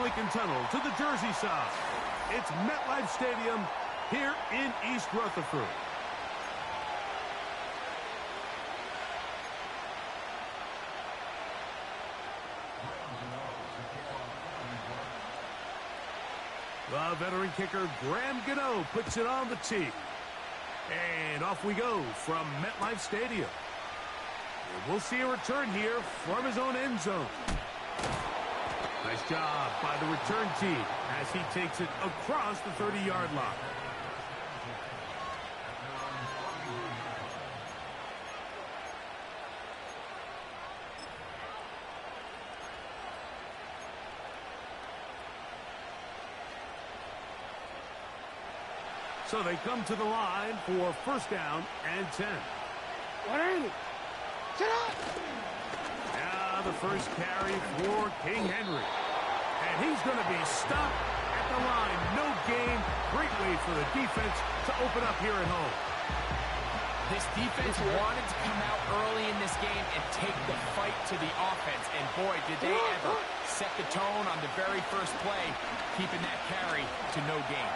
Lincoln Tunnel to the Jersey side. It's MetLife Stadium here in East Rutherford. The veteran kicker Graham Gano puts it on the tee. And off we go from MetLife Stadium. And we'll see a return here from his own end zone. Nice job by the return team as he takes it across the 30-yard line. So they come to the line for first down and 10. Sit up! Now the first carry for King Henry. And he's going to be stopped at the line. No gain. Great way for the defense to open up here at home. This defense wanted to come out early in this game and take the fight to the offense. And boy, did they ever set the tone on the very first play, keeping that carry to no gain.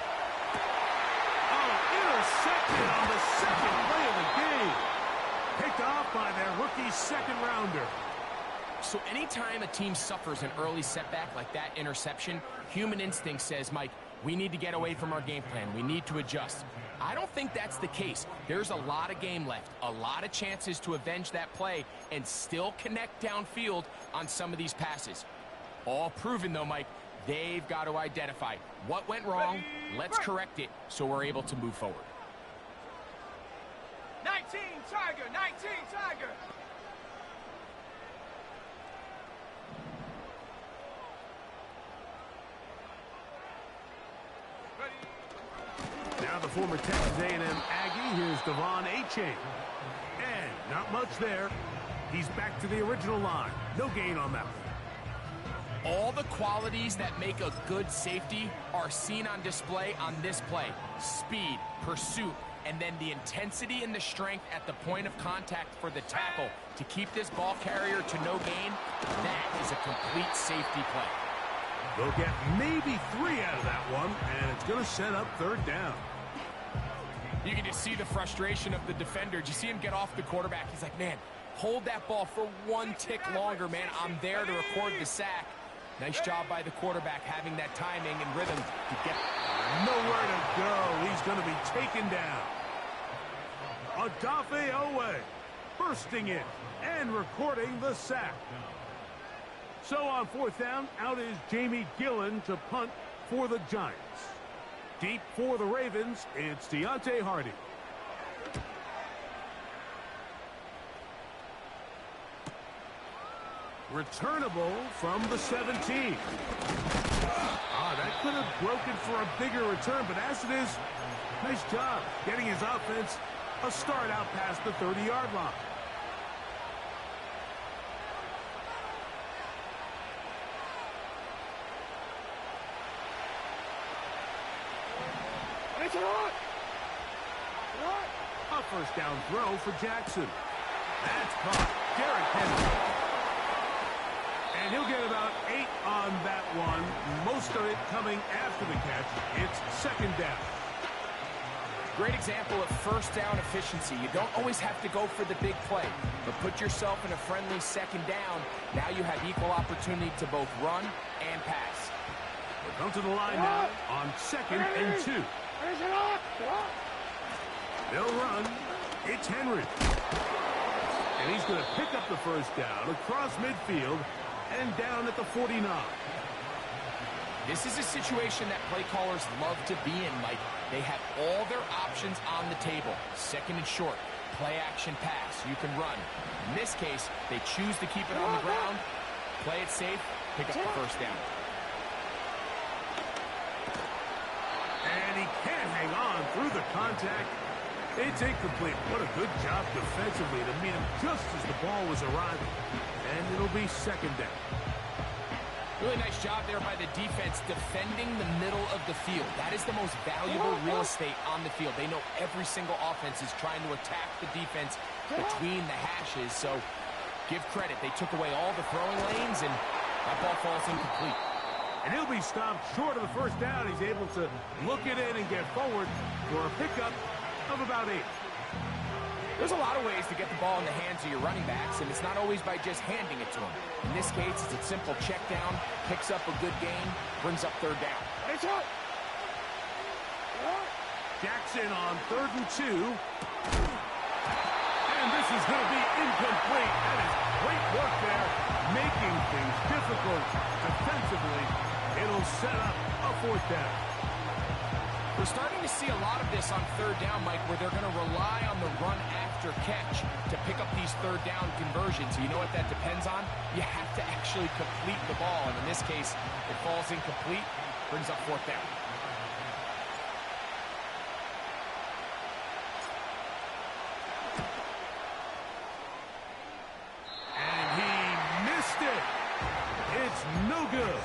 Intercepted on the second play of the game. Picked off by their rookie second rounder. So anytime a team suffers an early setback like that interception, human instinct says, Mike, we need to get away from our game plan. We need to adjust. I don't think that's the case. There's a lot of game left, a lot of chances to avenge that play and still connect downfield on some of these passes. All proven, though, Mike. They've got to identify what went wrong. Let's correct it so we're able to move forward. 19 Tiger, 19 Tiger. Now the former Texas A&M Aggie, here's Devon Achane. And not much there. He's back to the original line. No gain on that one. All the qualities that make a good safety are seen on display on this play. Speed, pursuit, and then the intensity and the strength at the point of contact for the tackle to keep this ball carrier to no gain. That is a complete safety play. They'll get maybe 3 out of that one, and it's going to set up third down. You can just see the frustration of the defender. Did you see him get off the quarterback? He's like, man, hold that ball for 1 tick longer, man. I'm there to record the sack. Nice job by the quarterback having that timing and rhythm to get nowhere to go. He's going to be taken down. Odafe Owe bursting in and recording the sack. So on fourth down, out is Jamie Gillen to punt for the Giants. Deep for the Ravens, it's Deontay Hardy. Returnable from the 17. That could have broken for a bigger return, but as it is, nice job getting his offense a start out past the 30-yard line. A first down throw for Jackson. That's caught. Derrick Henry. And he'll get about 8 on that one. Most of it coming after the catch. It's second down. Great example of first down efficiency. You don't always have to go for the big play, but put yourself in a friendly second down. Now you have equal opportunity to both run and pass. We'll come to the line now on 2nd and 2. They'll run. It's Henry. And he's going to pick up the first down across midfield and down at the 49. This is a situation that play callers love to be in, Mike. They have all their options on the table. Second and short, play action pass. You can run. In this case, they choose to keep it on the ground, play it safe, pick up the first down. And he can't hang on through the contact. It's incomplete. What a good job defensively to meet him just as the ball was arriving. And it'll be second down. Really nice job there by the defense defending the middle of the field. That is the most valuable real estate on the field. They know every single offense is trying to attack the defense between the hashes. So give credit. They took away all the throwing lanes, and that ball falls incomplete. And he'll be stopped short of the first down. He's able to look it in and get forward for a pickup of about 8. There's a lot of ways to get the ball in the hands of your running backs, and it's not always by just handing it to them. In this case, it's a simple check down, picks up a good gain, brings up 3rd down. Jackson on 3rd and 2. And this is going to be incomplete. That is great work there, making things difficult defensively. It'll set up a 4th down. We're starting to see a lot of this on 3rd down, Mike, where they're going to rely on the run after catch to pick up these 3rd down conversions. You know what that depends on? You have to actually complete the ball, and in this case, it falls incomplete, brings up 4th down. And he missed it. It's no good.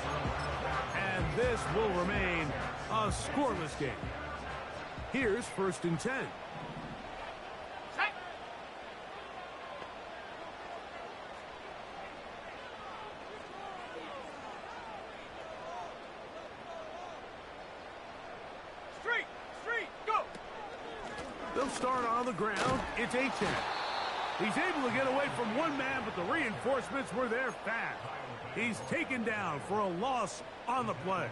And this will remain a scoreless game. Here's 1st and 10. Set. Street, go. They'll start on the ground. It's Achane. He's able to get away from one man, but the reinforcements were there fast. He's taken down for a loss on the play.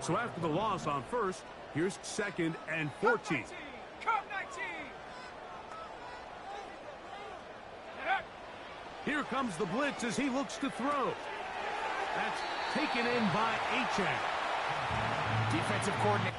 So after the loss on 1st, here's 2nd and 14. Cup 19. Here comes the blitz as he looks to throw. That's taken in by Achane. Defensive coordinator.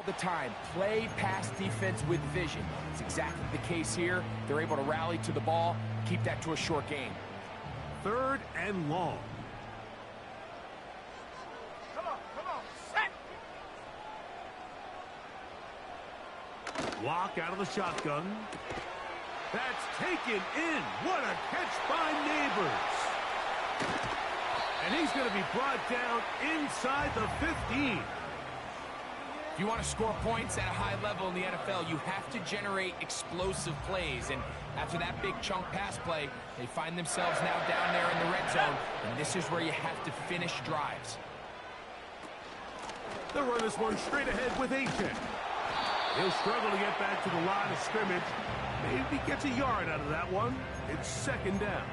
The time. Play pass defense with vision. It's exactly the case here. They're able to rally to the ball, keep that to a short gain. 3rd and long. Come on, set. Walk out of the shotgun. That's taken in. What a catch by Neighbors. And he's going to be brought down inside the 15. If you want to score points at a high level in the NFL, you have to generate explosive plays. And after that big chunk pass play, they find themselves now down there in the red zone. And this is where you have to finish drives. They'll run this one straight ahead with Achane. He'll struggle to get back to the line of scrimmage. Maybe gets a yard out of that one. It's 2nd down.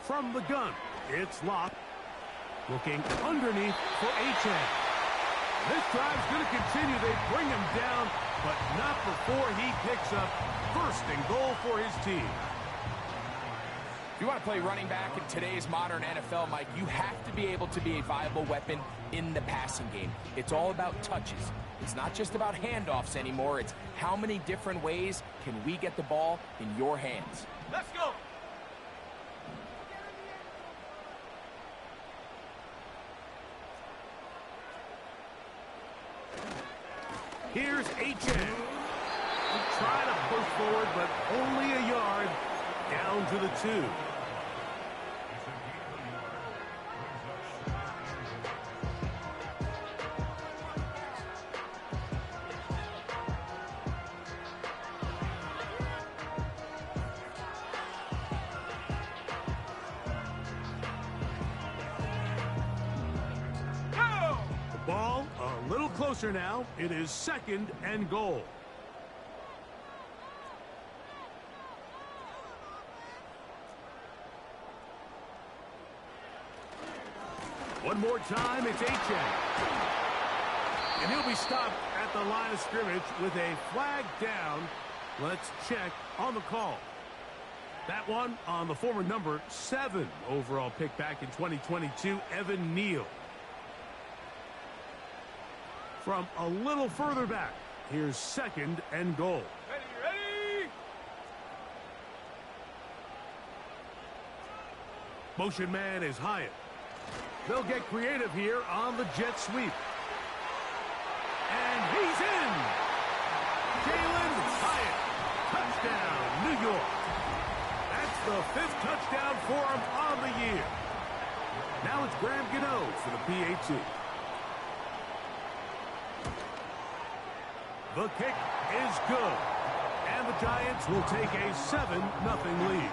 From the gun, it's Locke. Looking underneath for Achane. This drive's going to continue. They bring him down, but not before he picks up 1st and goal for his team. If you want to play running back in today's modern NFL, Mike, you have to be able to be a viable weapon in the passing game. It's all about touches. It's not just about handoffs anymore. It's how many different ways can we get the ball in your hands. Let's go. Here's Achane. Try to push forward, but only a yard down to the 2. Ball a little closer now. It is 2nd and goal. One more time, it's Achane. And he'll be stopped at the line of scrimmage with a flag down. Let's check on the call. That one on the former number 7 overall pick back in 2022, Evan Neal. From a little further back, here's 2nd and goal. Ready. Motion man is Hyatt. They'll get creative here on the jet sweep. And he's touchdown for him on the year. Now it's Graham Gano for the PAT. The kick is good. And the Giants will take a 7-0 lead.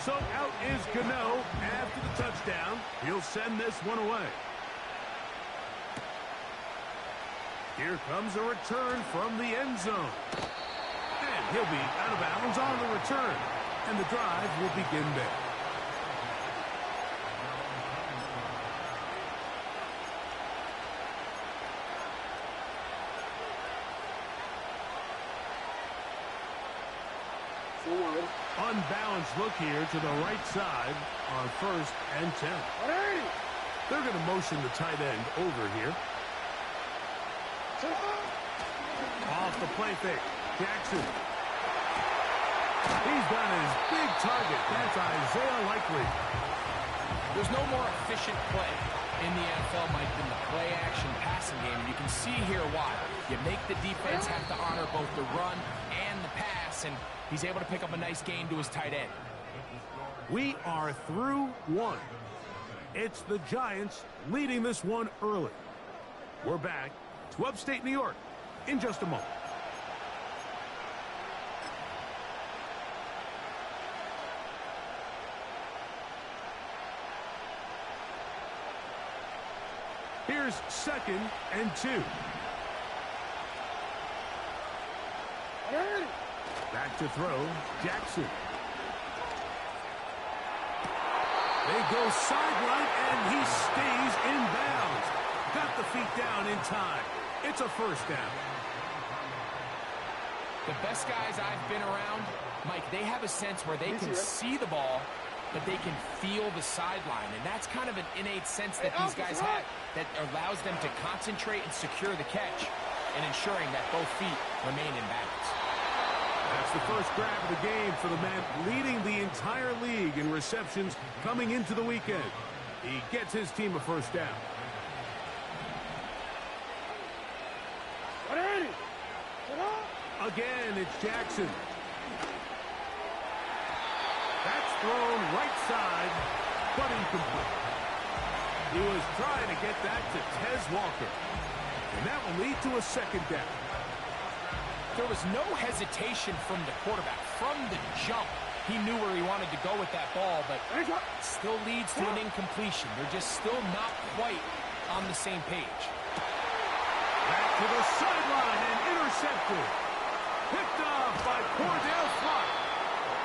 So out is Gano after the touchdown. He'll send this one away. Here comes a return from the end zone. And he'll be out of bounds on the return. And the drive will begin there. Unbalanced look here to the right side on 1st and 10. They're going to motion the tight end over here. Off the play fake. Jackson. He's got his big target. That's Isaiah Likely. There's no more efficient play in the NFL, Mike, than the play-action passing game. And you can see here why. You make the defense have to honor both the run and the pass, and he's able to pick up a nice gain to his tight end. We are through one. It's the Giants leading this one early. We're back to upstate New York in just a moment. Here's 2nd and 2. Back to throw, Jackson. They go sideline, and he stays in bounds. Got the feet down in time. It's a 1st down. The best guys I've been around, Mike, they have a sense where they can see the ball, but they can feel the sideline. And that's kind of an innate sense that these guys have that allows them to concentrate and secure the catch and ensuring that both feet remain in balance. That's the first grab of the game for the man leading the entire league in receptions coming into the weekend. He gets his team a 1st down. Again, it's Jackson. That's thrown right side, but incomplete. He was trying to get that to Tez Walker. And that will lead to a 2nd down. There was no hesitation from the quarterback. From the jump, he knew where he wanted to go with that ball, but still leads to an incompletion. They're just still not quite on the same page. Back to the sideline and intercepted. Picked off by Cordell Flott.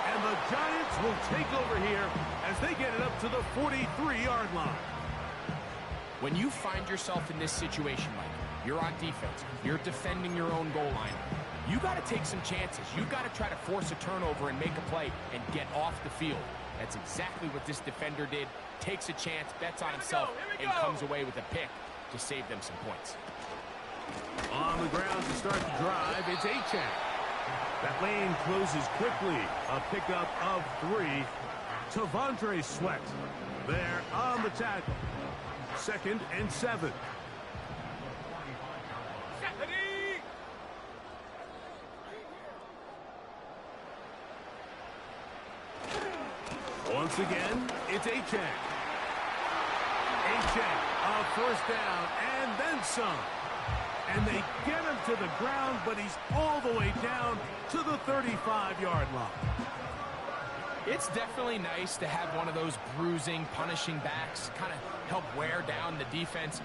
And the Giants will take over here as they get it up to the 43-yard line. When you find yourself in this situation, Mike, you're on defense, you're defending your own goal line, you got to take some chances. You got to try to force a turnover and make a play and get off the field. That's exactly what this defender did. Takes a chance, bets on himself, and comes away with a pick to save them some points. On the ground to start the drive, it's Achane. That lane closes quickly. A pickup of 3. T'Vondre Sweat there on the tackle. 2nd and 7. Once again, it's Achane. Achane, a 1st down, and then some. And they get him to the ground, but he's all the way down to the 35-yard line. It's definitely nice to have one of those bruising, punishing backs kind of help wear down the defense.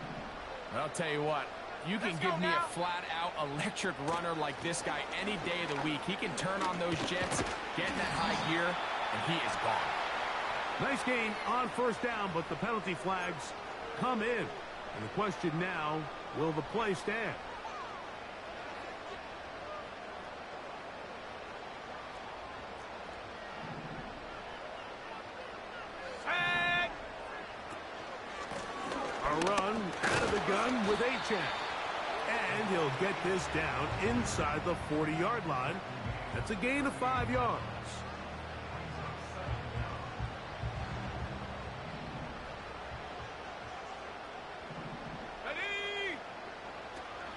But I'll tell you what, you can give me a flat-out electric runner like this guy any day of the week. He can turn on those jets, get in that high gear, and he is gone. Nice gain on 1st down, but the penalty flags come in. And the question now, will the play stand? A run out of the gun with Achane. And he'll get this down inside the 40-yard line. That's a gain of 5 yards.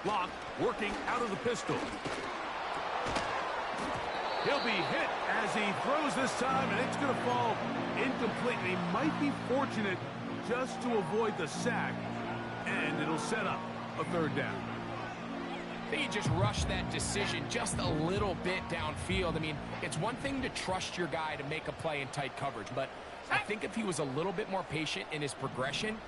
Locke working out of the pistol. He'll be hit as he throws this time, and it's going to fall incomplete. He might be fortunate just to avoid the sack, and it'll set up a third down. I think he just rushed that decision just a little bit downfield. I mean, it's one thing to trust your guy to make a play in tight coverage, but I think if he was a little bit more patient in his progression,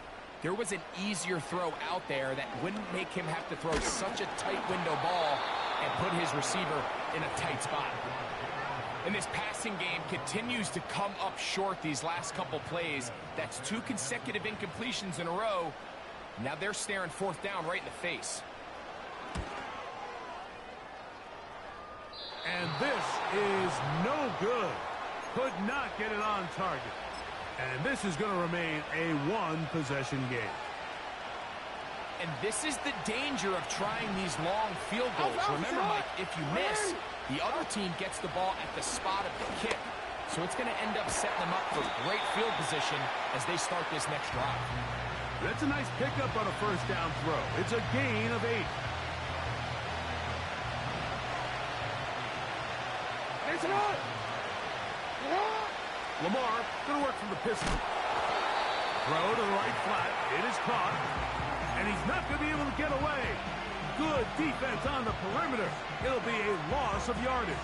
there was an easier throw out there that wouldn't make him have to throw such a tight window ball and put his receiver in a tight spot. And this passing game continues to come up short these last couple plays. That's 2 consecutive incompletions in a row. Now they're staring fourth down right in the face. And this is no good. Could not get it on target. And this is going to remain a one-possession game. And this is the danger of trying these long field goals. Remember, Mike, if you miss, the other team gets the ball at the spot of the kick. So it's going to end up setting them up for great field position as they start this next drive. That's a nice pickup on a first down throw. It's a gain of 8. Lamar going to work from the pistol. Throw to the right flat. It is caught. And he's not going to be able to get away. Good defense on the perimeter. It'll be a loss of yardage.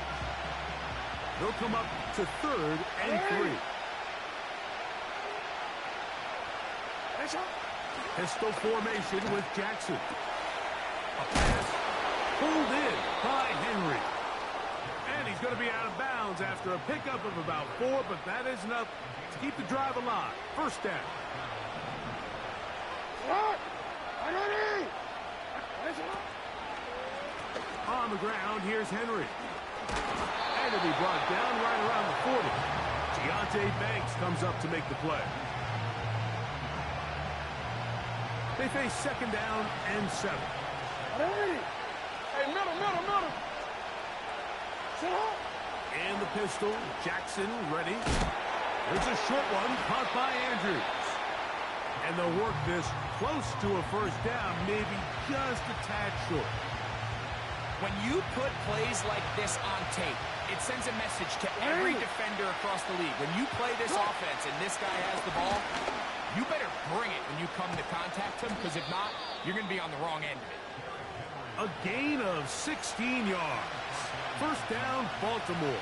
They'll come up to 3rd and 3. Pistol formation with Jackson. A pass pulled in by Henry. And he's going to be out of bounds after a pickup of about 4, but that is enough to keep the drive alive. First down. On the ground, here's Henry. And it'll be brought down right around the 40. Deonte Banks comes up to make the play. They face 2nd down and 7. Hey, middle. And the pistol, Jackson ready. There's a short one caught by Andrews. And they'll work this close to a first down, maybe just a tad short. When you put plays like this on tape, it sends a message to every defender across the league. When you play this offense and this guy has the ball, you better bring it when you come to contact him, because if not, you're going to be on the wrong end of it. A gain of 16 yards. First down, Baltimore.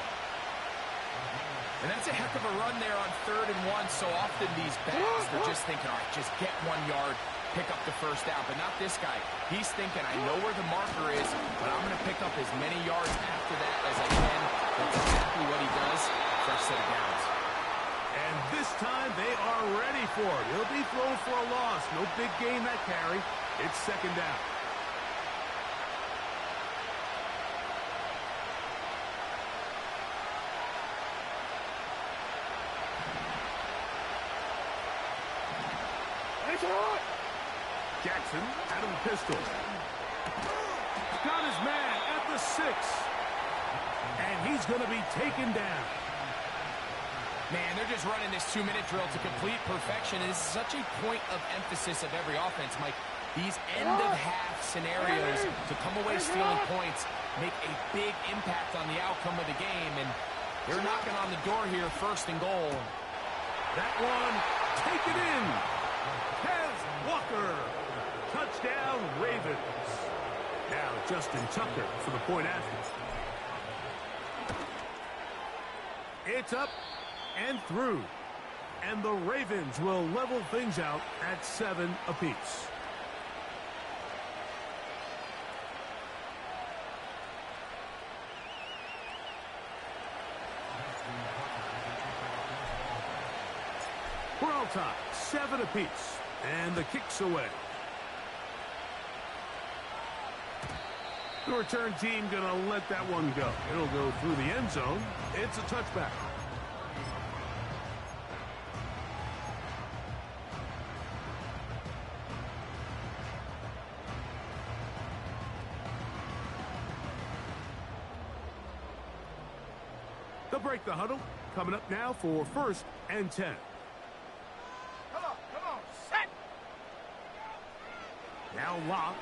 And that's a heck of a run there on 3rd and 1. So often these backs, they're just thinking, all right, just get 1 yard, pick up the first down. But not this guy. He's thinking, I know where the marker is, but I'm going to pick up as many yards after that as I can. That's exactly what he does. Fresh set of downs. And this time they are ready for it. He'll be thrown for a loss. No big gain that carry. It's 2nd down. Jackson out of the pistol. Got his man at the 6. And he's going to be taken down. Man, they're just running this 2-minute drill to complete perfection. It is such a point of emphasis of every offense, Mike. These end-of-half scenarios to come away stealing points make a big impact on the outcome of the game. And they're knocking on the door here, 1st and goal. That one taken in. Kez Walker. Touchdown, Ravens. Now Justin Tucker for the point after. It's up and through. And the Ravens will level things out at 7 apiece. We're all tied, 7 apiece. And the kick's away. The return team going to let that one go. It'll go through the end zone. It's a touchback. They'll break the huddle. Coming up now for 1st and 10. Come on, set. Now Locke.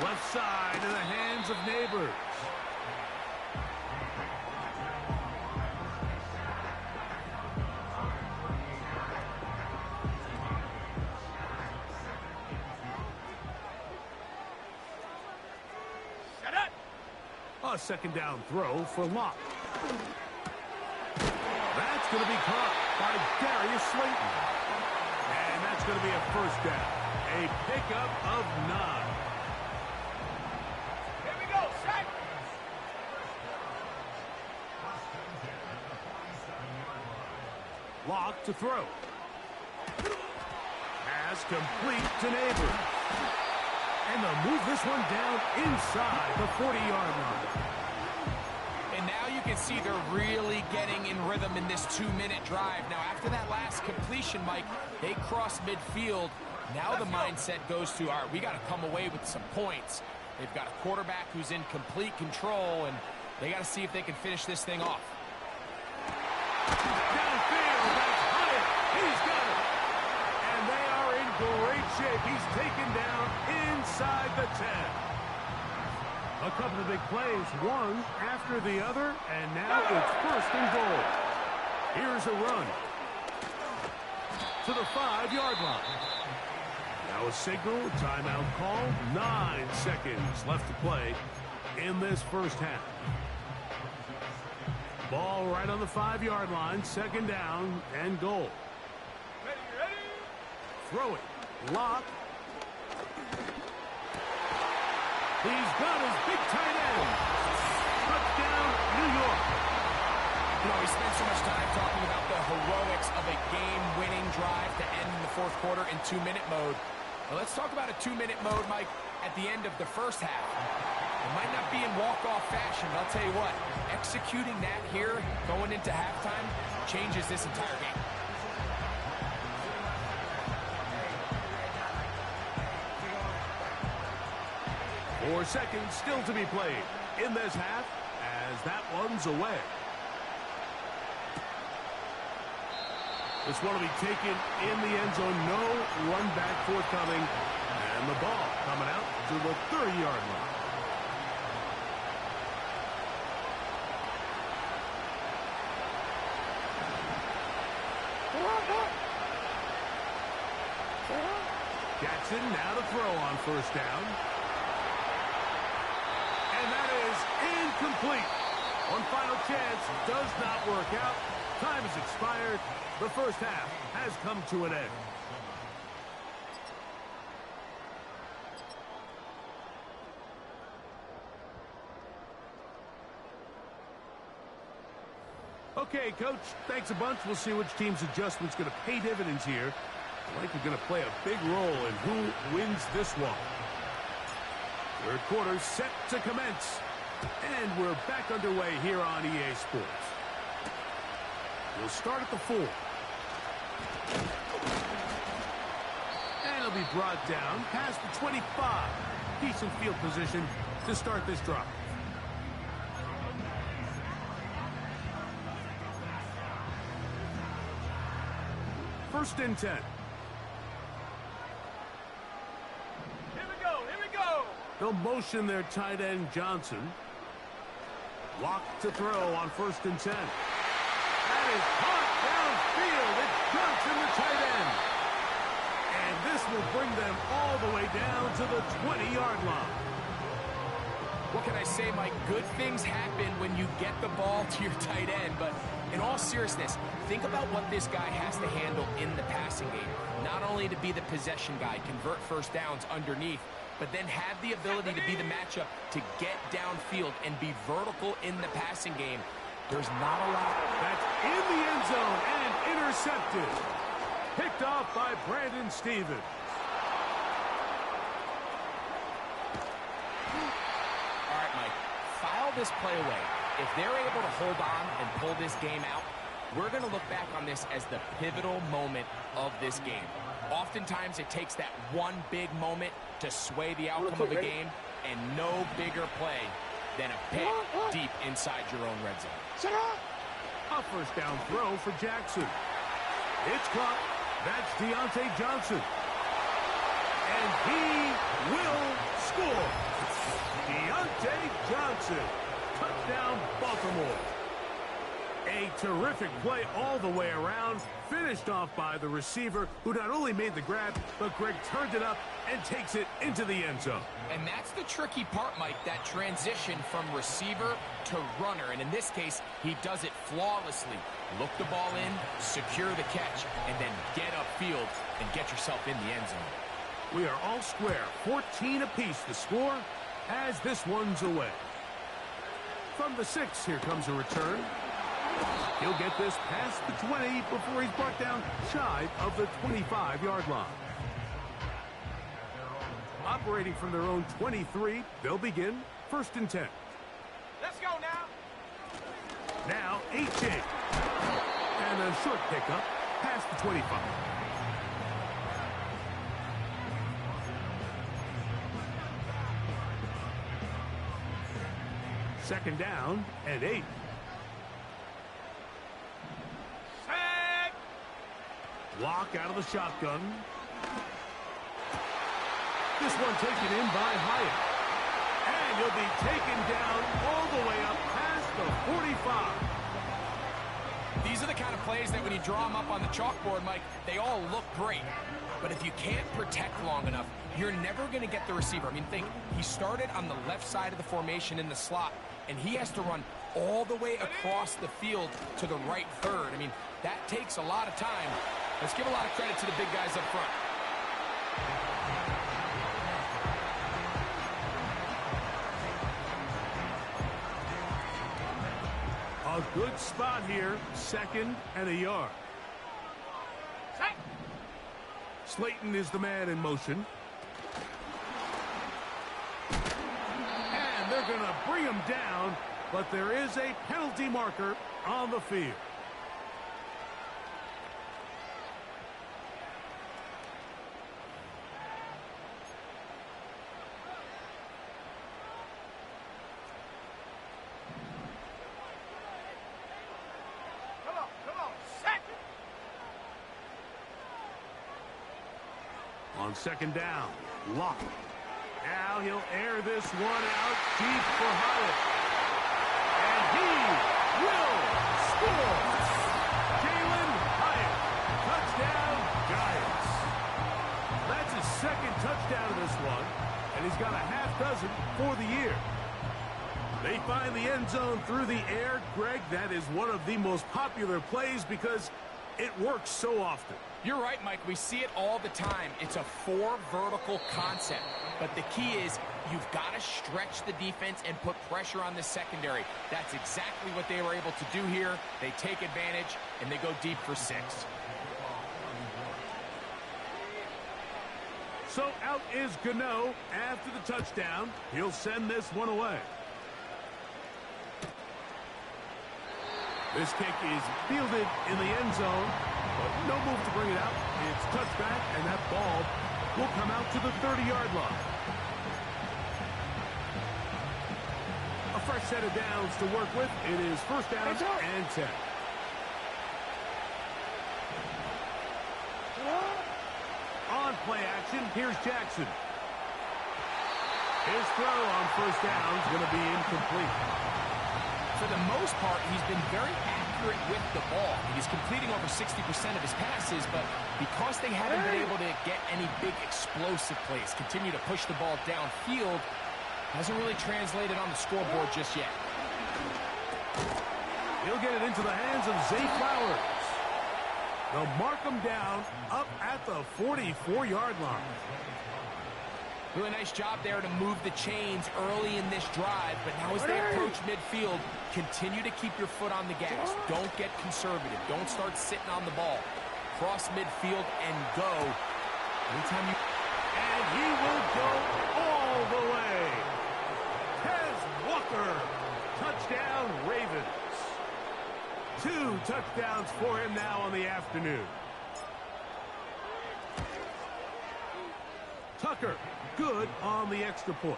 Left side in the hands of Neighbors. A second down throw for Locke. That's going to be caught by Darius Slayton. And that's going to be a first down. A pickup of 9. Here we go, set. Locke to throw. Pass complete to Neighbors. And they'll move this one down inside the 40-yard line. And now you can see they're really getting in rhythm in this 2-minute drive. Now, after that last completion, Mike, they cross midfield. Now the mindset goes to, all right, we got to come away with some points. They've got a quarterback who's in complete control, and they got to see if they can finish this thing off. Downfield, that's Hyatt. He's got it. And they are in great shape. He's taken down inside the 10. A couple of big plays, one after the other, and now it's first and goal. Here's a run to the 5-yard line. Now a signal, timeout call, 9 seconds left to play in this first half. Ball right on the 5-yard line, second down and goal. Ready. Throw it, Locke. He's got his big tight end. Touchdown, New York. You know, we spent so much time talking about the heroics of a game-winning drive to end in the fourth quarter in 2-minute mode. Well, let's talk about a 2-minute mode, Mike, at the end of the first half. It might not be in walk-off fashion, but I'll tell you what, executing that here, going into halftime, changes this entire game. 4 seconds still to be played in this half as that one's away. This one will be taken in the end zone. No run back forthcoming. And the ball coming out to the 30-yard line. Jackson now to throw on first down. And that is incomplete. One final chance does not work out. Time has expired. The first half has come to an end. Okay, Coach, thanks a bunch. We'll see which team's adjustment's going to pay dividends here. I think they're going to play a big role in who wins this one. Third quarter set to commence. And we're back underway here on EA Sports. We'll start at the 4. And it'll be brought down past the 25. Decent field position to start this drive. First and 10. Here we go. They'll motion their tight end Johnson. Locke to throw on first and 10. That is caught downfield. It's Johnson, the tight end. And this will bring them all the way down to the 20-yard line. What can I say, Mike? Good things happen when you get the ball to your tight end, but in all seriousness, think about what this guy has to handle in the passing game. Not only to be the possession guy, convert first downs underneath, but then have the ability to be the matchup to get downfield and be vertical in the passing game. There's not a lot. That's in the end zone and intercepted. Picked off by Brandon Stevens. All right, Mike, file this play away. If they're able to hold on and pull this game out, we're going to look back on this as the pivotal moment of this game. Oftentimes, it takes that one big moment to sway the outcome of a game, and no bigger play than a pick deep inside your own red zone. A first down throw for Jackson. It's caught. That's Deontay Johnson. And he will Score! Deontay Johnson. Touchdown, Baltimore. A terrific play all the way around, finished off by the receiver, who not only made the grab, but Greg turned it up and takes it into the end zone. And that's the tricky part, Mike, that transition from receiver to runner. And in this case, he does it flawlessly. Look the ball in, secure the catch, and then get upfield and get yourself in the end zone. We are all square, 14 apiece the score as this one's away. From the 6, here comes a return. He'll get this past the 20 before he's brought down shy of the 25-yard line. Operating from their own 23, they'll begin 1st and 10. Let's go now. Now, A.J. And a short pickup past the 25. Second down and 8. Sack. Lock out of the shotgun. This one taken in by Hyatt. And he'll be taken down all the way up past the 45. These are the kind of plays that when you draw them up on the chalkboard, Mike, they all look great. But if you can't protect long enough, you're never going to get the receiver. I mean, think, he started on the left side of the formation in the slot, and he has to run all the way across the field to the right third. I mean, that takes a lot of time. Let's give a lot of credit to the big guys up front. A good spot here, 2nd and a yard. Sack. Slayton is the man in motion. And they're going to bring him down, but there is a penalty marker on the field. Come on. Sack. On 2nd down, Lock. Now he'll air this one out deep for Hyatt. And he will score. Jalen Hyatt. Touchdown, Giants. That's his 2nd touchdown of this one, and he's got a half dozen for the year. They find the end zone through the air. Greg, that is one of the most popular plays because it works so often. You're right, Mike. We see it all the time. It's a 4 vertical concept. But the key is you've got to stretch the defense and put pressure on the secondary. That's exactly what they were able to do here. They take advantage, and they go deep for 6. So out is Gano after the touchdown. He'll send this one away. This kick is fielded in the end zone, but no move to bring it out. It's touchback, and that ball will come out to the 30-yard line. A fresh set of downs to work with. It is 1st down and 10. On play action, here's Jackson. His throw on 1st down is going to be incomplete. For the most part, he's been very accurate with the ball. He's completing over 60% of his passes, but because they haven't been able to get any big explosive plays, continue to push the ball downfield, hasn't really translated on the scoreboard just yet. He'll get it into the hands of Zay Flowers. They'll mark him down up at the 44-yard line. Really nice job there to move the chains early in this drive, but now as they approach midfield, continue to keep your foot on the gas. Don't get conservative. Don't start sitting on the ball. Cross midfield and go. Anytime you... And he will go all the way. Tez Walker. Touchdown, Ravens. 2 touchdowns for him now on the afternoon. Tucker, good on the extra point.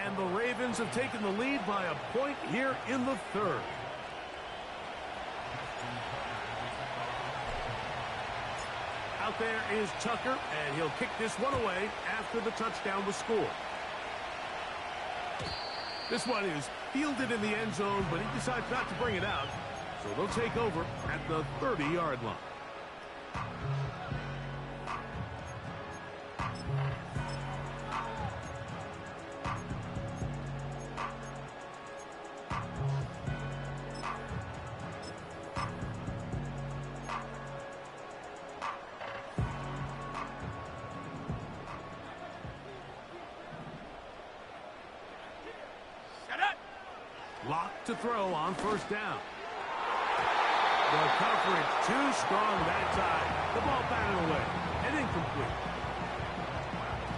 And the Ravens have taken the lead by a point here in the 3rd. Out there is Tucker, and he'll kick this one away after the touchdown was scored. This one is fielded in the end zone, but he decides not to bring it out. So they'll take over at the 30-yard line. Locked to throw on first down. The coverage too strong that time. The ball batted away and incomplete.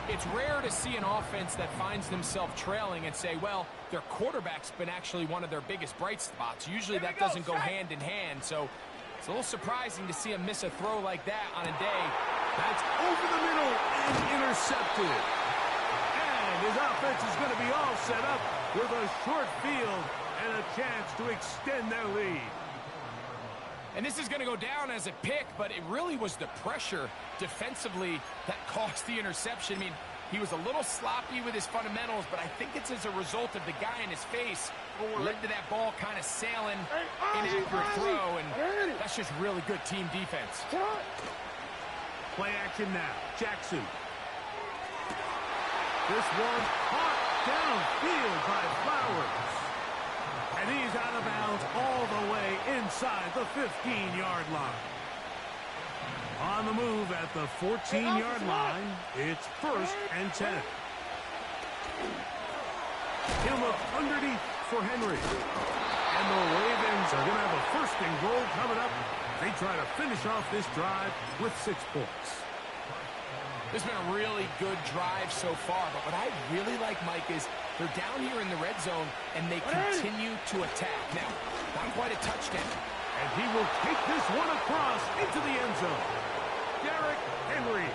It's rare to see an offense that finds themselves trailing and say, well, their quarterback's been actually one of their biggest bright spots. Usually that doesn't go hand in hand, so it's a little surprising to see him miss a throw like that on a day. That's over the middle and intercepted. And his offense is going to be all set up with a short field and a chance to extend their lead. And this is going to go down as a pick, but it really was the pressure defensively that caused the interception. I mean, he was a little sloppy with his fundamentals, but I think it's as a result of the guy in his face led to that ball kind of sailing, inaccurate throw, and that's just really good team defense. Play action now. Jackson. This one caught downfield by Flowers. And he's out of bounds all the way inside the 15-yard line. On the move at the 14-yard line, it's 1st and 10. He'll look underneath for Henry. And the Ravens are going to have a 1st and goal coming up. They try to finish off this drive with 6 points. This has been a really good drive so far, but what I really like, Mike, is they're down here in the red zone, and they continue to attack. Now, not quite a touchdown. And he will take this one across into the end zone. Derrick Henry,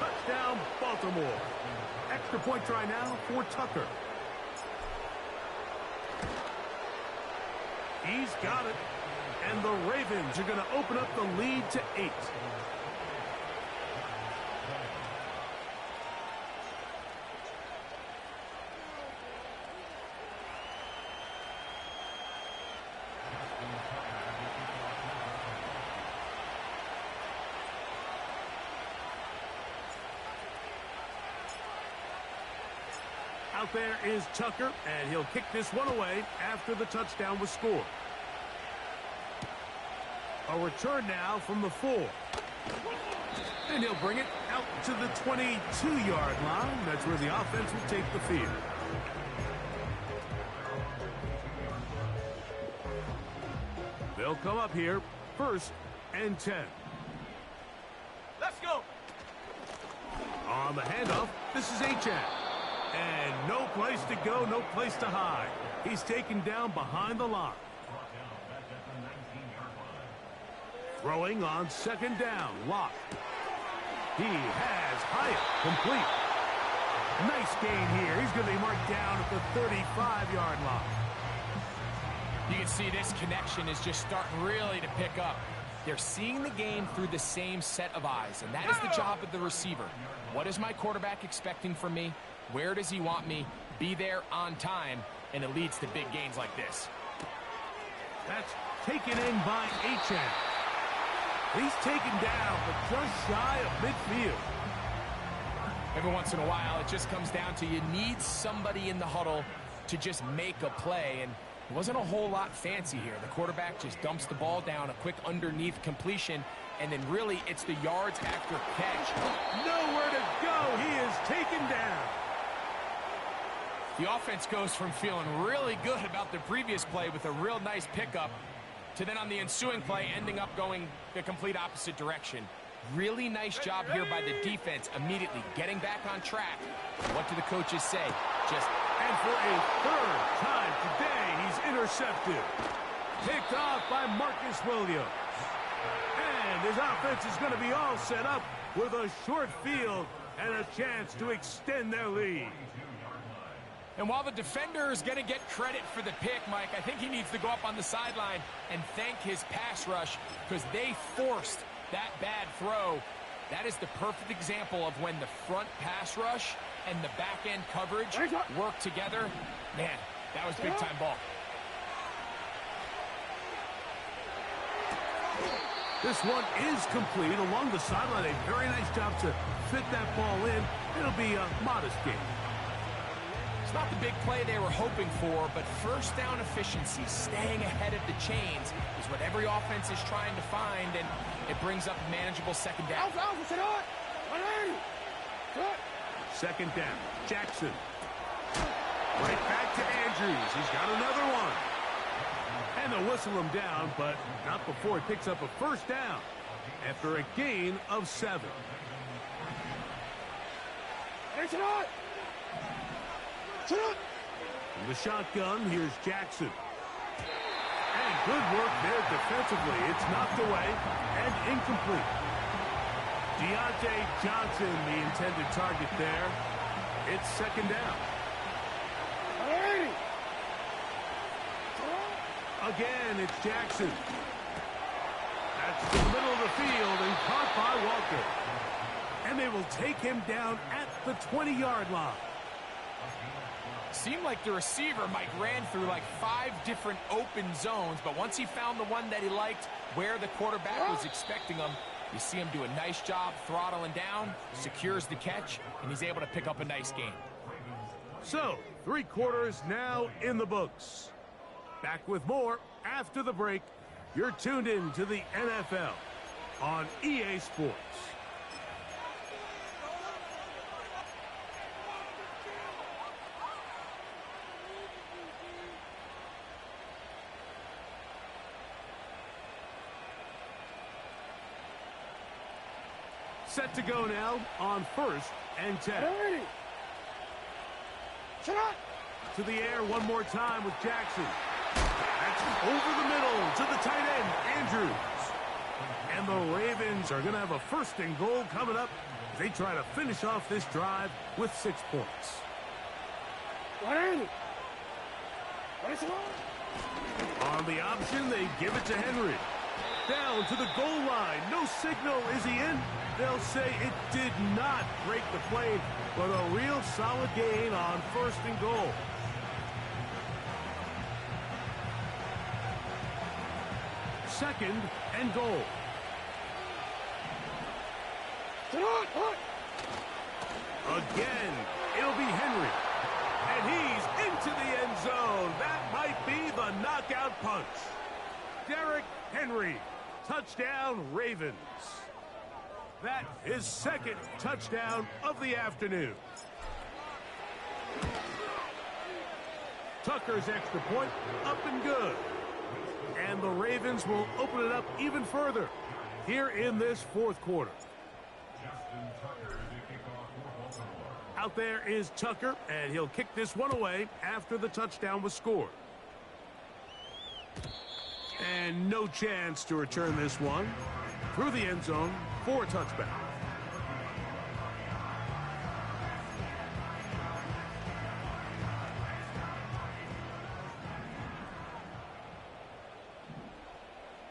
touchdown, Baltimore. Extra point try now for Tucker. He's got it. And the Ravens are going to open up the lead to 8. Out there is Tucker, and he'll kick this one away after the touchdown was scored. A return now from the 4. And he'll bring it out to the 22-yard line. That's where the offense will take the field. They'll come up here, 1st and 10. Let's go. On the handoff, this is Achane. And no place to go, no place to hide. He's taken down behind the line. Throwing on 2nd down, Locke. He has Hyatt complete. Nice gain here. He's going to be marked down at the 35-yard line. You can see this connection is just starting really to pick up. They're seeing the game through the same set of eyes, and that is the job of the receiver. What is my quarterback expecting from me? Where does he want me? Be there on time, and it leads to big gains like this. That's taken in by Achane. He's taken down, but just shy of midfield. Every once in a while, it just comes down to you need somebody in the huddle to just make a play, and it wasn't a whole lot fancy here. The quarterback just dumps the ball down, a quick underneath completion, and then really it's the yards after catch. Nowhere to go. He is taken down. The offense goes from feeling really good about the previous play with a real nice pickup to then on the ensuing play ending up going the complete opposite direction. Really nice job here by the defense immediately getting back on track. What do the coaches say? And for a 3rd time today, he's intercepted. Picked off by Marcus Williams. And his offense is going to be all set up with a short field and a chance to extend their lead. And while the defender is going to get credit for the pick, Mike, I think he needs to go up on the sideline and thank his pass rush because they forced that bad throw. That is the perfect example of when the front pass rush and the back end coverage work together. Man, That was big-time ball. This one is complete along the sideline. A very nice job to fit that ball in. It'll be a modest gain. It's not the big play they were hoping for, but first down efficiency, staying ahead of the chains, is what every offense is trying to find, and it brings up a manageable second down. Second down, Jackson. Right back to Andrews. He's got another one. And they'll whistle him down, but not before he picks up a first down after a gain of 7. From the shotgun, here's Jackson. And good work there defensively. It's knocked away and incomplete. Deontay Johnson, the intended target there. It's second down. Again, it's Jackson. That's to the middle of the field and caught by Walker. And they will take him down at the 20-yard line. Seemed like the receiver, Mike, ran through like 5 different open zones, but once he found the one that he liked, where the quarterback was expecting him, you see him do a nice job throttling down, secures the catch, and he's able to pick up a nice gain. So, 3 quarters now in the books. Back with more after the break. You're tuned in to the NFL on EA Sports. Set to go now on 1st and 10. To the air one more time with Jackson. That's over the middle to the tight end, Andrews. And the Ravens are going to have a 1st and goal coming up as they try to finish off this drive with 6 points. On the option, they give it to Henry. Down to the goal line. No signal. Is he in? They'll say it did not break the plane, but a real solid gain on 1st and goal. Second and goal. Again, it'll be Henry. And he's into the end zone. That might be the knockout punch. Derrick Henry. Touchdown, Ravens. That is 2nd touchdown of the afternoon. Tucker's extra point up and good. And the Ravens will open it up even further here in this 4th quarter. Out there is Tucker, and he'll kick this one away after the touchdown was scored. And no chance to return this one through the end zone for a touchback.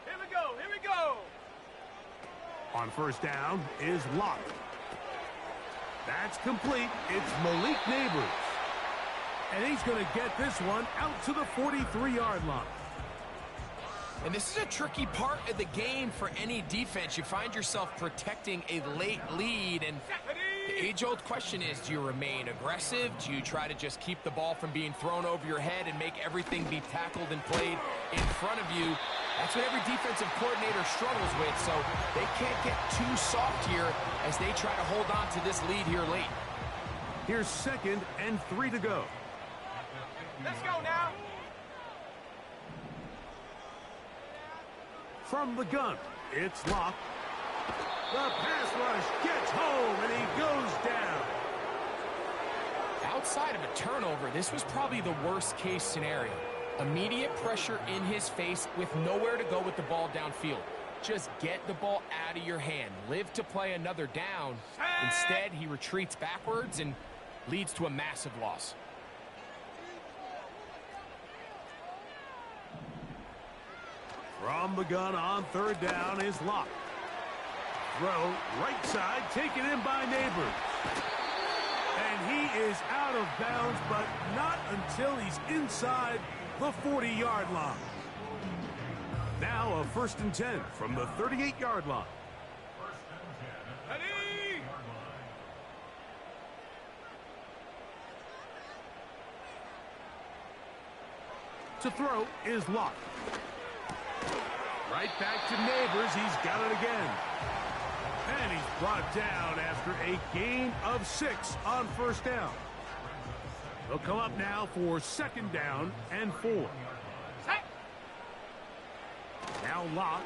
Here we go. On 1st down is Locke. That's complete. It's Malik Neighbors. And he's going to get this one out to the 43-yard line. And this is a tricky part of the game for any defense. You find yourself protecting a late lead, and the age-old question is, do you remain aggressive? Do you try to just keep the ball from being thrown over your head and make everything be tackled and played in front of you? That's what every defensive coordinator struggles with, so they can't get too soft here as they try to hold on to this lead here late. Here's 2nd and 3 to go. Let's go now. From the gun, it's Locke. The pass rush gets home, and he goes down. Outside of a turnover, this was probably the worst-case scenario. Immediate pressure in his face with nowhere to go with the ball downfield. Just get the ball out of your hand. Live to play another down. Instead, he retreats backwards and leads to a massive loss. From the gun on 3rd down is Locke. Throw right side, taken in by Neighbors. And And he is out of bounds, but not until he's inside the 40-yard line. Now a 1st and 10 from the 38-yard line. Ready? To throw is Locke. Right back to Neighbors. He's got it again. And he's brought down after a gain of 6 on 1st down. They'll come up now for 2nd down and 4. Now Locke.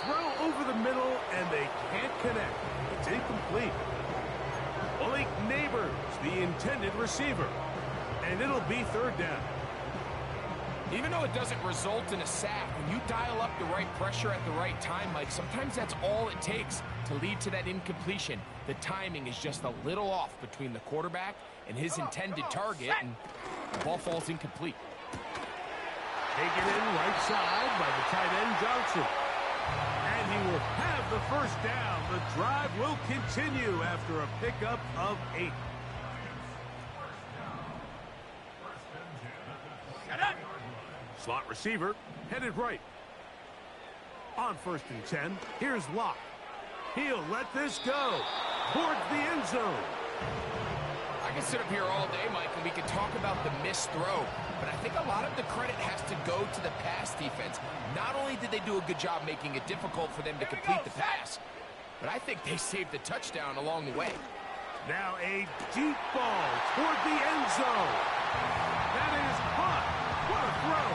Throw over the middle, and they can't connect. It's incomplete. Blake Neighbors, the intended receiver. And it'll be 3rd down. Even though it doesn't result in a sack, when you dial up the right pressure at the right time, Mike, sometimes that's all it takes to lead to that incompletion. The timing is just a little off between the quarterback and his intended target, and the ball falls incomplete. Taken in right side by the tight end Johnson. And he will have the 1st down. The drive will continue after a pickup of 8. Slot receiver headed right. On 1st and 10, here's Locke. He'll let this go towards the end zone. I can sit up here all day, Mike, and we can talk about the missed throw, but I think a lot of the credit has to go to the pass defense. Not only did they do a good job making it difficult for them to complete the pass, but I think they saved the touchdown along the way. Now a deep ball toward the end zone. That is caught. What a throw.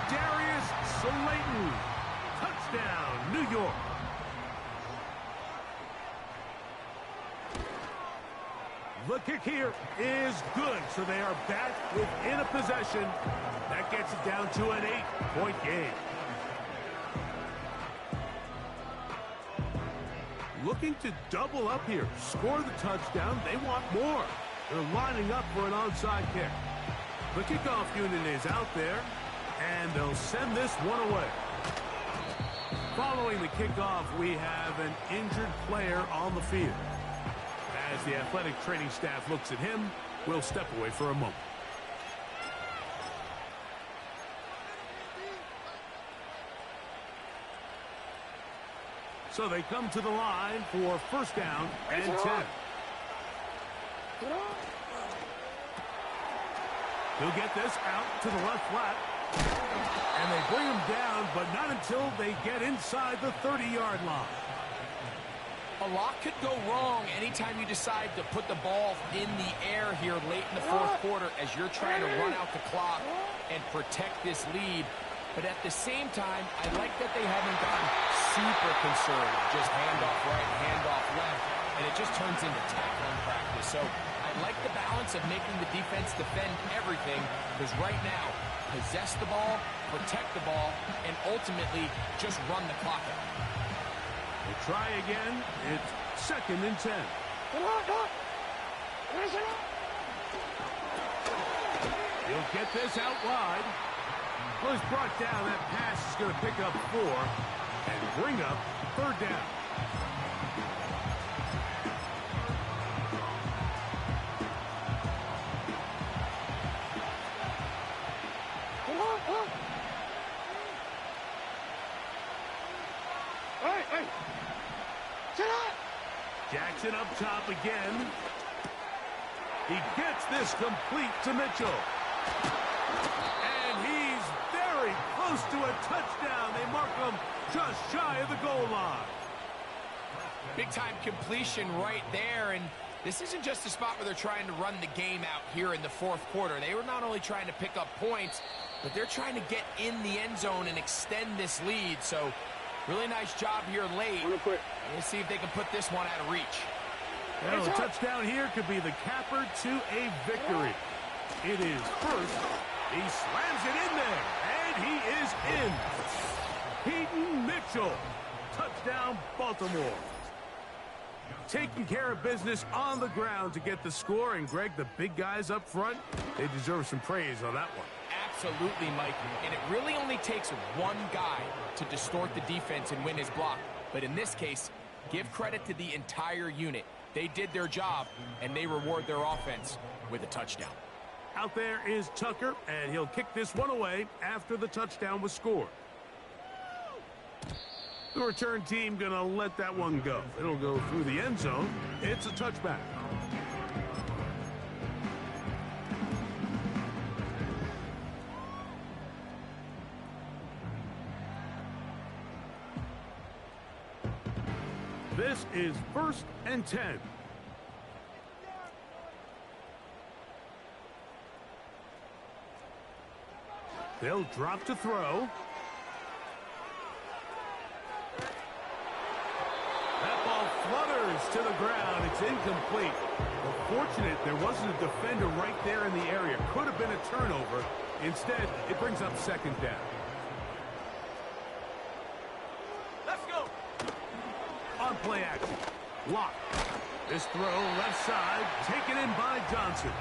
Darius Slayton. Touchdown, New York. The kick here is good, so they are back within a possession. That gets it down to an 8-point game. Looking to double up here, score the touchdown. They want more. They're lining up for an onside kick. The kickoff unit is out there, and they'll send this one away. Following the kickoff, we have an injured player on the field. As the athletic training staff looks at him, we'll step away for a moment. So they come to the line for 1st down and 10. He'll get this out to the left flat. And they bring him down, but not until they get inside the 30-yard line. A lot could go wrong anytime you decide to put the ball in the air here late in the 4th quarter as you're trying to run out the clock and protect this lead. But at the same time, I like that they haven't gotten super conservative. Just handoff right, handoff left, and it just turns into tackling practice. So I like the balance of making the defense defend everything, because right now, possess the ball, protect the ball, and ultimately just run the clock out. They try again. It's 2nd and 10. He'll get this out wide. Well, he's brought down. That pass is going to pick up 4 and bring up 3rd down. Jackson up top again. He gets this complete to Mitchell. And he's very close to a touchdown. They mark him just shy of the goal line. Big-time completion right there, and this isn't just a spot where they're trying to run the game out here in the 4th quarter. They were not only trying to pick up points, but they're trying to get in the end zone and extend this lead. So really nice job here late. We'll see if they can put this one out of reach. Well, a touchdown here could be the capper to a victory. It is first. He slams it in there, and he is in. Peyton Mitchell. Touchdown, Baltimore. Taking care of business on the ground to get the score. And, Greg, the big guys up front, they deserve some praise on that one. Absolutely, Mike. And it really only takes one guy to distort the defense and win his block. But in this case, give credit to the entire unit. They did their job, and they reward their offense with a touchdown. Out there is Tucker, and he'll kick this one away after the touchdown was scored. The return team going to let that one go. It'll go through the end zone. It's a touchback. This is 1st and 10. They'll drop to throw. That ball flutters to the ground. It's incomplete. Well, fortunate there wasn't a defender right there in the area. Could have been a turnover. Instead, it brings up 2nd down. Let's go. On play action. Lock. This throw left side, taken in by Johnson.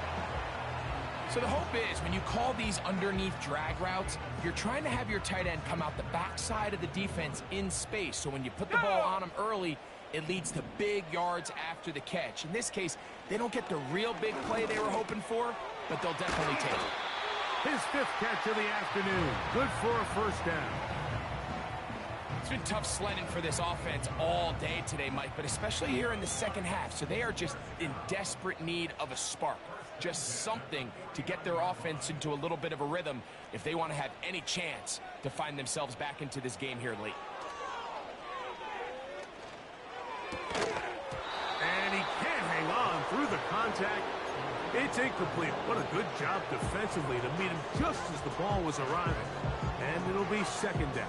So the hope is when you call these underneath drag routes, you're trying to have your tight end come out the backside of the defense in space. So when you put the ball on him early, it leads to big yards after the catch. In this case, they don't get the real big play they were hoping for, but they'll definitely take it. His 5th catch of the afternoon. Good for a 1st down. It's been tough sledding for this offense all day today, Mike, but especially here in the second half. So they are just in desperate need of a spark. Just something to get their offense into a little bit of a rhythm if they want to have any chance to find themselves back into this game here late. And he can't hang on through the contact. It's incomplete. What a good job defensively to meet him just as the ball was arriving. And it'll be 2nd down.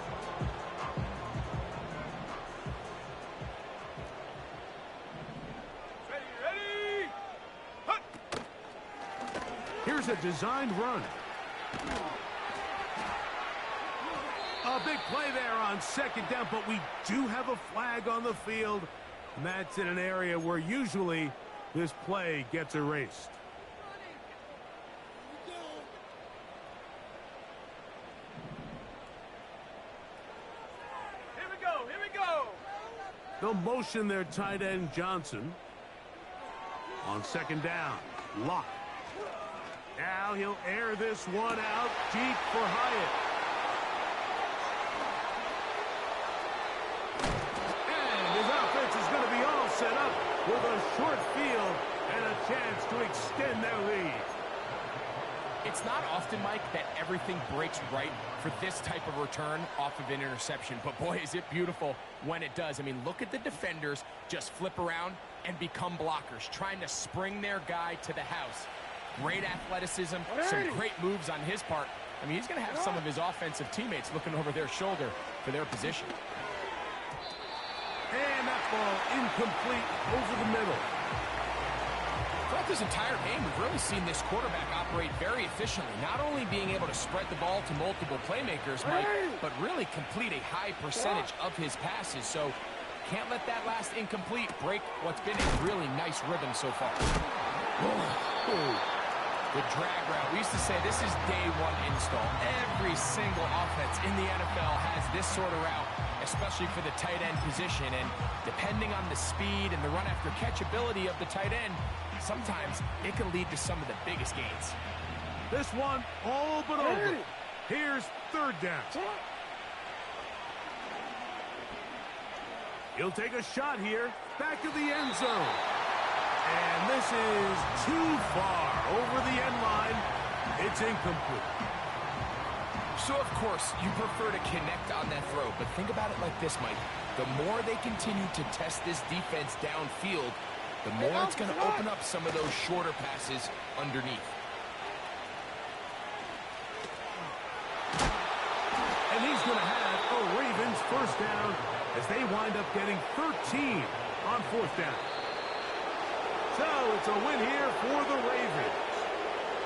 Ready. Hut. Here's a designed run. A big play there on 2nd down, but we do have a flag on the field. And that's in an area where usually this play gets erased. Here we go. Here we go. They'll motion their tight end Johnson. On 2nd down, Lock. Now he'll air this one out deep for Hyatt. And his offense is going to be all set up with a short field and a chance to extend their lead. It's not often, Mike, that everything breaks right for this type of return off of an interception. But, boy, is it beautiful when it does. I mean, look at the defenders just flip around and become blockers, trying to spring their guy to the house. Great athleticism, some great moves on his part. I mean, he's going to have some of his offensive teammates looking over their shoulder for their position. And that ball incomplete over the middle. Throughout this entire game, we've really seen this quarterback operate very efficiently, not only being able to spread the ball to multiple playmakers, Mike, but really complete a high percentage of his passes. So can't let that last incomplete break what's been a really nice rhythm so far. The drag route. We used to say this is day one install. Every single offense in the NFL has this sort of route, especially for the tight end position. And depending on the speed and the run after catch ability of the tight end, sometimes it can lead to some of the biggest gains. This one all but over. Here's 3rd down. He'll take a shot here, back of the end zone. And this is too far over the end line. It's incomplete. So, of course, you prefer to connect on that throw, but think about it like this, Mike. The more they continue to test this defense downfield, the more it's going to open up some of those shorter passes underneath. And he's going to have a Ravens 1st down as they wind up getting 13 on 4th down. So it's a win here for the Ravens.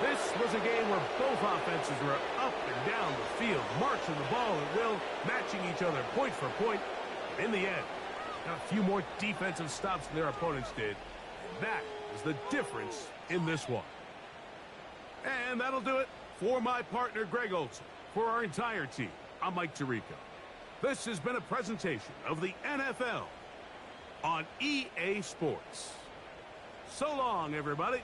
This was a game where both offenses were up and down the field, marching the ball at will, matching each other point for point. In the end, got a few more defensive stops than their opponents did. That is the difference in this one. And that'll do it for my partner, Greg Olson. For our entire team, I'm Mike Tirico. This has been a presentation of the NFL on EA Sports. So long, everybody.